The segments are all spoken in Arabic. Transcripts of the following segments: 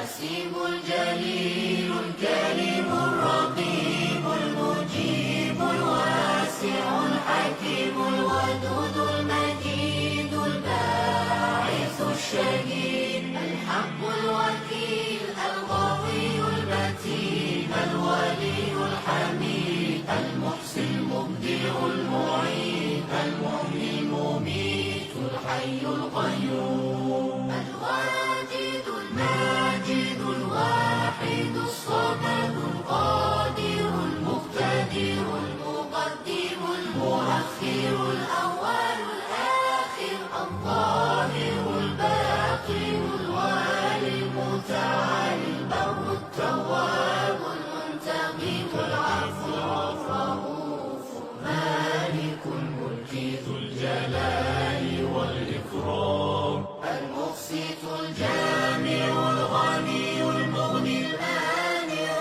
الحسيب الجليل الكريم الرقيب المجيب الواسع الحكيم الودود المجيد الباعث الشهيد الحق الوكيل القوي المتين الولي الحميد المحسن المبدع المعيد المحيي المميت الحي القيوم الواجد الماجد الواحد الصمد القادر المقتدر المقدم المؤخر الأول الآخر الظاهر الباطن الوالي المتعالي البر التواب المنتقم العفو الرؤوف مالك الملك ذو الجلال والإكرام المقسط الجامع الغني المغني المانع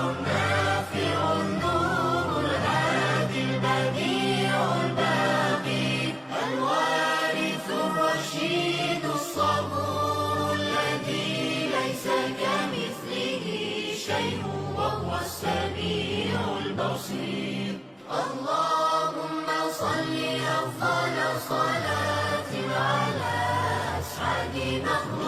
النافع النور الهادي البديع الباقي الوارث الرشيد الصبور الذي ليس كمثله شيء وهو السميع البصير. اللهم صل أفضل صلاة على أسعد مخلوق